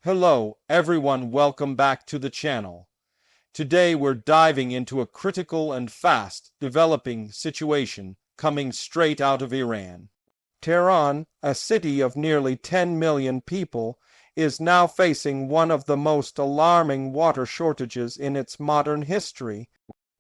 Hello, everyone. Welcome back to the channel. Today we're diving into a critical and fast developing situation coming straight out of Iran. Tehran, a city of nearly 10 million people, is now facing one of the most alarming water shortages in its modern history.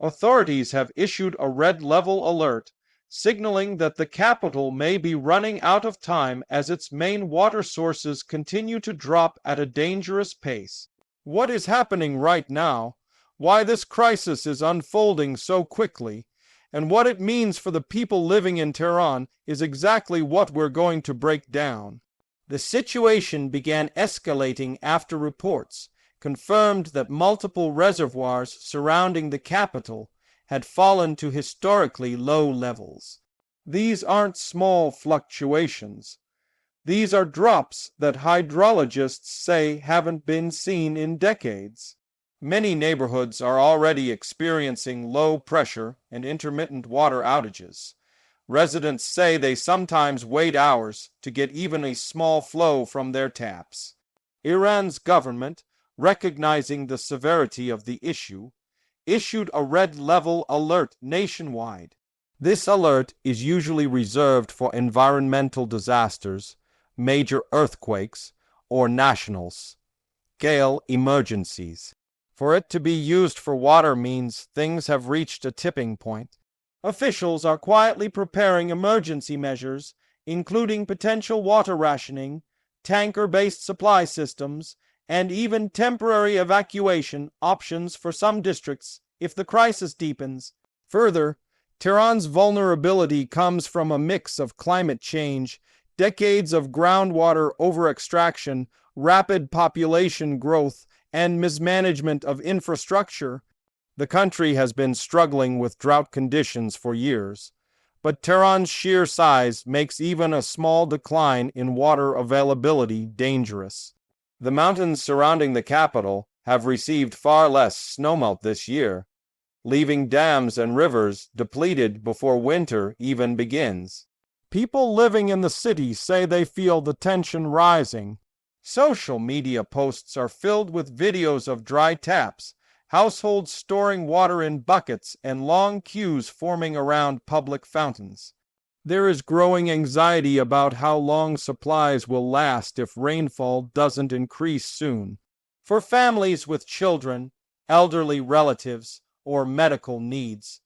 Authorities have issued a red level alert, signaling that the capital may be running out of time as its main water sources continue to drop at a dangerous pace. What is happening right now, why this crisis is unfolding so quickly, and what it means for the people living in Tehran is exactly what we're going to break down. The situation began escalating after reports confirmed that multiple reservoirs surrounding the capital had fallen to historically low levels. These aren't small fluctuations. These are drops that hydrologists say haven't been seen in decades. Many neighborhoods are already experiencing low pressure and intermittent water outages. Residents say they sometimes wait hours to get even a small flow from their taps. Iran's government, recognizing the severity of the issue, issued a red-level alert nationwide. This alert is usually reserved for environmental disasters, major earthquakes, or national-scale emergencies. For it to be used for water means things have reached a tipping point. Officials are quietly preparing emergency measures, including potential water rationing, tanker-based supply systems, and even temporary evacuation options for some districts if the crisis deepens. Further, Tehran's vulnerability comes from a mix of climate change, decades of groundwater over-extraction, rapid population growth, and mismanagement of infrastructure. The country has been struggling with drought conditions for years, but Tehran's sheer size makes even a small decline in water availability dangerous. The mountains surrounding the capital have received far less snowmelt this year, leaving dams and rivers depleted before winter even begins. People living in the city say they feel the tension rising. Social media posts are filled with videos of dry taps, households storing water in buckets, and long queues forming around public fountains. There is growing anxiety about how long supplies will last if rainfall doesn't increase soon. For families with children, elderly relatives, or medical needs,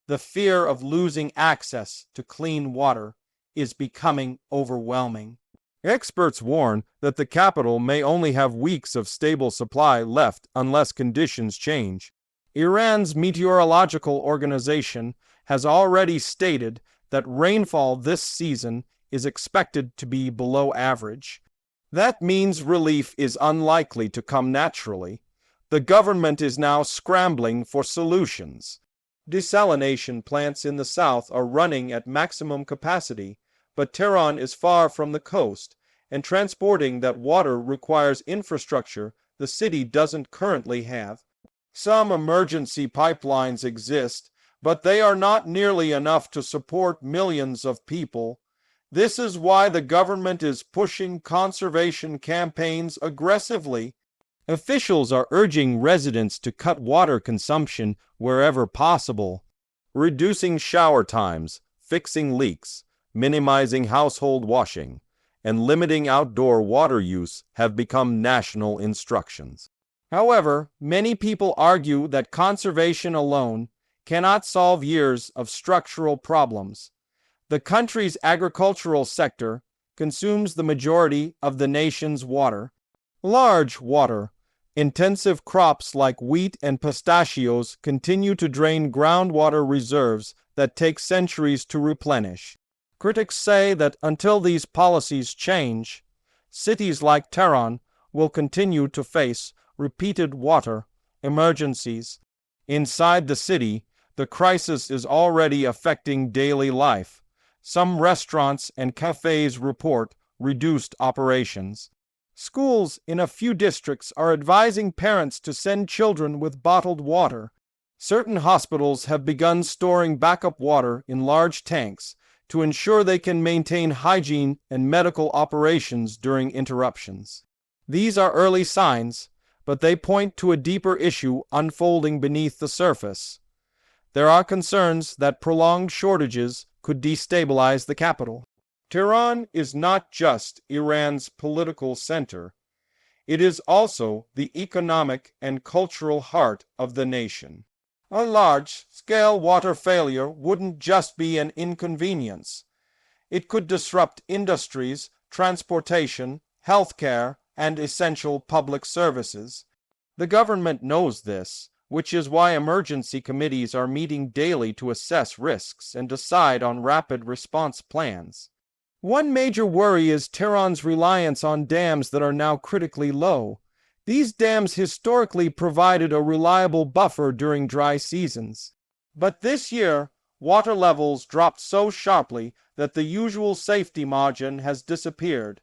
the fear of losing access to clean water is becoming overwhelming. Experts warn that the capital may only have weeks of stable supply left unless conditions change. Iran's meteorological organization has already stated that rainfall this season is expected to be below average. That means relief is unlikely to come naturally. The government is now scrambling for solutions. Desalination plants in the south are running at maximum capacity, but Tehran is far from the coast, and transporting that water requires infrastructure the city doesn't currently have. Some emergency pipelines exist, but they are not nearly enough to support millions of people. This is why the government is pushing conservation campaigns aggressively. Officials are urging residents to cut water consumption wherever possible. Reducing shower times, fixing leaks, minimizing household washing, and limiting outdoor water use have become national instructions. However, many people argue that conservation alone cannot solve years of structural problems. The country's agricultural sector consumes the majority of the nation's water. Large water-intensive crops like wheat and pistachios continue to drain groundwater reserves that take centuries to replenish. Critics say that until these policies change, cities like Tehran will continue to face repeated water emergencies. Inside the city, the crisis is already affecting daily life. Some restaurants and cafes report reduced operations. Schools in a few districts are advising parents to send children with bottled water. Certain hospitals have begun storing backup water in large tanks to ensure they can maintain hygiene and medical operations during interruptions. These are early signs, but they point to a deeper issue unfolding beneath the surface. There are concerns that prolonged shortages could destabilize the capital. Tehran is not just Iran's political center. It is also the economic and cultural heart of the nation. A large-scale water failure wouldn't just be an inconvenience. It could disrupt industries, transportation, healthcare, and essential public services. The government knows this, which is why emergency committees are meeting daily to assess risks and decide on rapid response plans. One major worry is Tehran's reliance on dams that are now critically low. These dams historically provided a reliable buffer during dry seasons. But this year, water levels dropped so sharply that the usual safety margin has disappeared.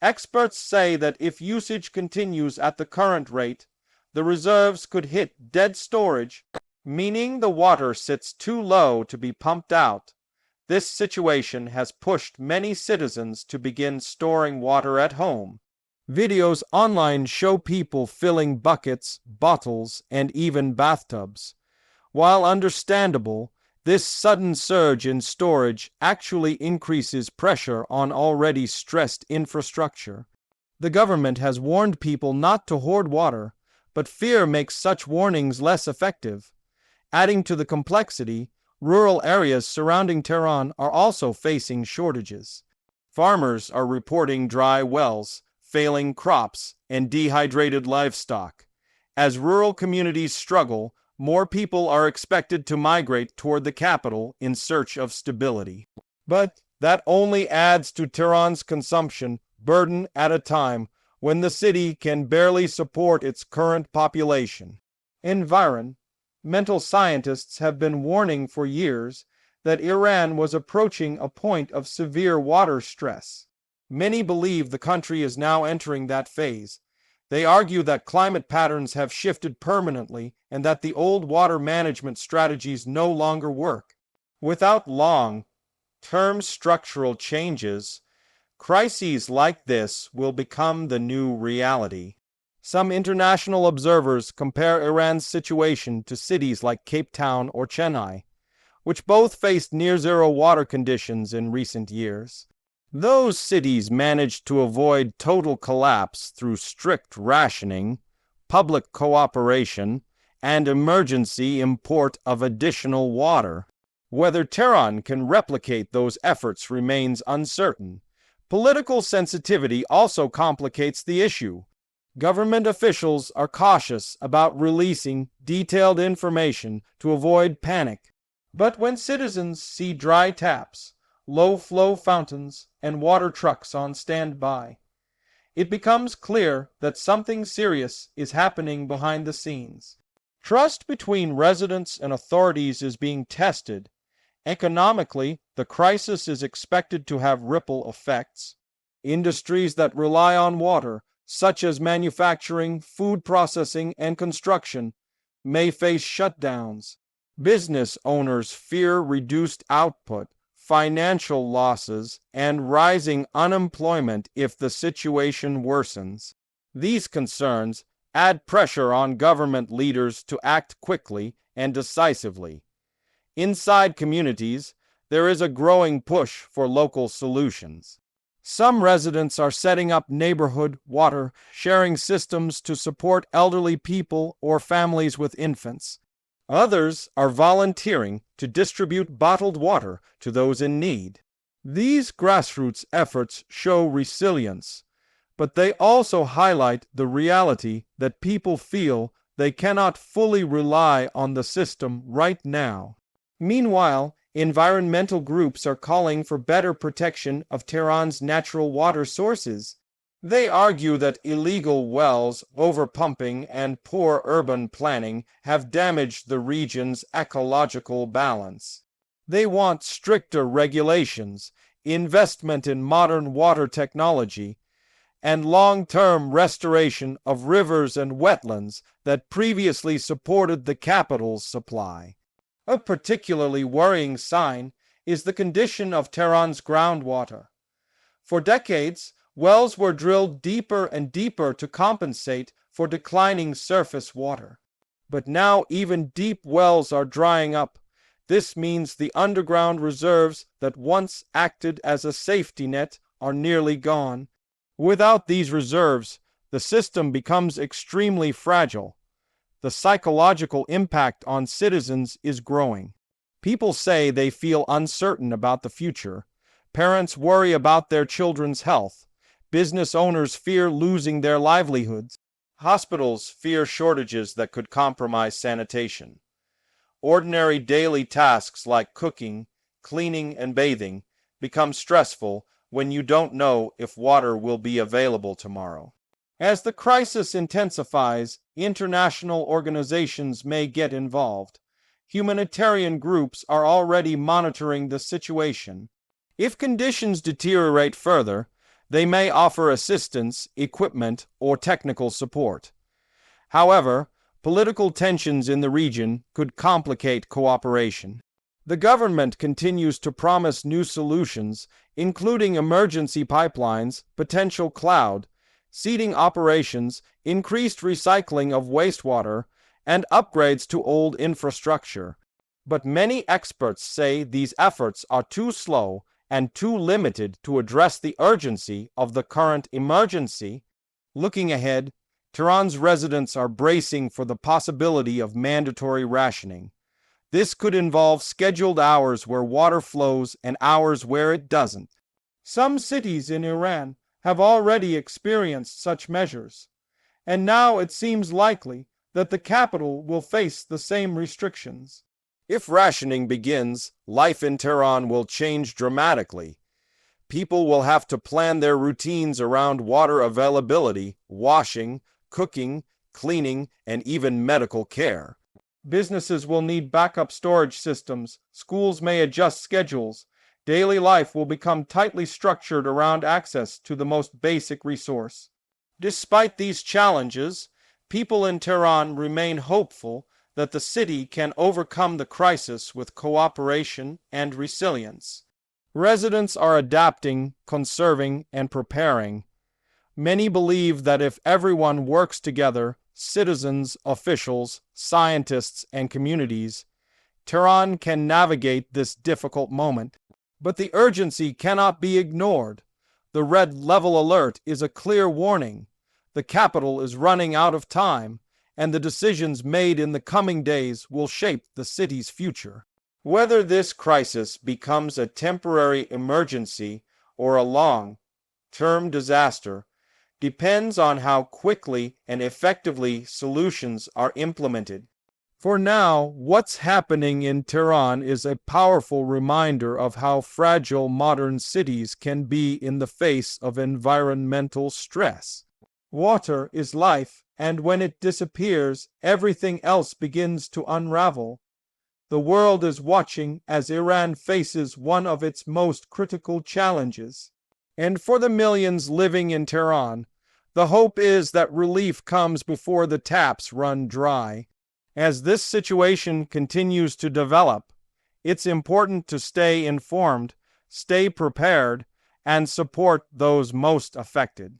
Experts say that if usage continues at the current rate, the reserves could hit dead storage, meaning the water sits too low to be pumped out. This situation has pushed many citizens to begin storing water at home. Videos online show people filling buckets, bottles, and even bathtubs. While understandable, this sudden surge in storage actually increases pressure on already stressed infrastructure. The government has warned people not to hoard water, but fear makes such warnings less effective. Adding to the complexity, rural areas surrounding Tehran are also facing shortages. Farmers are reporting dry wells, failing crops, and dehydrated livestock. As rural communities struggle, more people are expected to migrate toward the capital in search of stability. But that only adds to Tehran's consumption burden at a time when the city can barely support its current population. Environmental scientists have been warning for years that Iran was approaching a point of severe water stress. Many believe the country is now entering that phase. They argue that climate patterns have shifted permanently and that the old water management strategies no longer work. Without long-term structural changes, crises like this will become the new reality. Some international observers compare Iran's situation to cities like Cape Town or Chennai, which both faced near-zero water conditions in recent years. Those cities managed to avoid total collapse through strict rationing, public cooperation, and emergency import of additional water. Whether Tehran can replicate those efforts remains uncertain. Political sensitivity also complicates the issue. Government officials are cautious about releasing detailed information to avoid panic. But when citizens see dry taps, low-flow fountains, and water trucks on standby, it becomes clear that something serious is happening behind the scenes. Trust between residents and authorities is being tested. Economically, the crisis is expected to have ripple effects. Industries that rely on water, such as manufacturing, food processing, and construction, may face shutdowns. Business owners fear reduced output, financial losses, and rising unemployment if the situation worsens. These concerns add pressure on government leaders to act quickly and decisively. Inside communities, there is a growing push for local solutions. Some residents are setting up neighborhood water sharing systems to support elderly people or families with infants. Others are volunteering to distribute bottled water to those in need. These grassroots efforts show resilience, but they also highlight the reality that people feel they cannot fully rely on the system right now. Meanwhile, environmental groups are calling for better protection of Tehran's natural water sources. They argue that illegal wells, overpumping, and poor urban planning have damaged the region's ecological balance. They want stricter regulations, investment in modern water technology, and long-term restoration of rivers and wetlands that previously supported the capital's supply. A particularly worrying sign is the condition of Tehran's groundwater. For decades, Wells were drilled deeper and deeper to compensate for declining surface water. But now even deep wells are drying up. This means the underground reserves that once acted as a safety net are nearly gone. Without these reserves, the system becomes extremely fragile. The psychological impact on citizens is growing. People say they feel uncertain about the future. Parents worry about their children's health. Business owners fear losing their livelihoods. Hospitals fear shortages that could compromise sanitation. Ordinary daily tasks like cooking, cleaning, and bathing become stressful when you don't know if water will be available tomorrow. As the crisis intensifies, international organizations may get involved. Humanitarian groups are already monitoring the situation. If conditions deteriorate further, they may offer assistance, equipment, or technical support. However, political tensions in the region could complicate cooperation. The government continues to promise new solutions, including emergency pipelines, potential cloud seeding operations, increased recycling of wastewater, and upgrades to old infrastructure. But many experts say these efforts are too slow and too limited to address the urgency of the current emergency. Looking ahead, Tehran's residents are bracing for the possibility of mandatory rationing. This could involve scheduled hours where water flows and hours where it doesn't. Some cities in Iran have already experienced such measures, and now it seems likely that the capital will face the same restrictions. If rationing begins, life in Tehran will change dramatically. People will have to plan their routines around water availability, washing, cooking, cleaning, and even medical care. Businesses will need backup storage systems, schools may adjust schedules, daily life will become tightly structured around access to the most basic resource. Despite these challenges, people in Tehran remain hopeful that the city can overcome the crisis with cooperation and resilience. Residents are adapting, conserving, and preparing. Many believe that if everyone works together, citizens, officials, scientists, and communities, Tehran can navigate this difficult moment. But the urgency cannot be ignored. The red level alert is a clear warning. The capital is running out of time, and the decisions made in the coming days will shape the city's future. Whether this crisis becomes a temporary emergency or a long-term disaster depends on how quickly and effectively solutions are implemented. For now, what's happening in Tehran is a powerful reminder of how fragile modern cities can be in the face of environmental stress. Water is life, and when it disappears, everything else begins to unravel. The world is watching as Iran faces one of its most critical challenges. And for the millions living in Tehran, the hope is that relief comes before the taps run dry. As this situation continues to develop, it's important to stay informed, stay prepared, and support those most affected.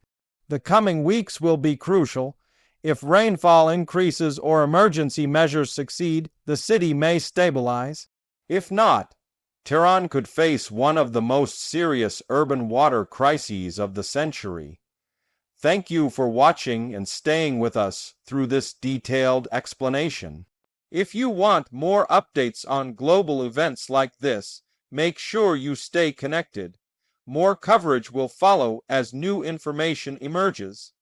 The coming weeks will be crucial. If rainfall increases or emergency measures succeed, the city may stabilize. If not, Tehran could face one of the most serious urban water crises of the century. Thank you for watching and staying with us through this detailed explanation. If you want more updates on global events like this, make sure you stay connected. More coverage will follow as new information emerges.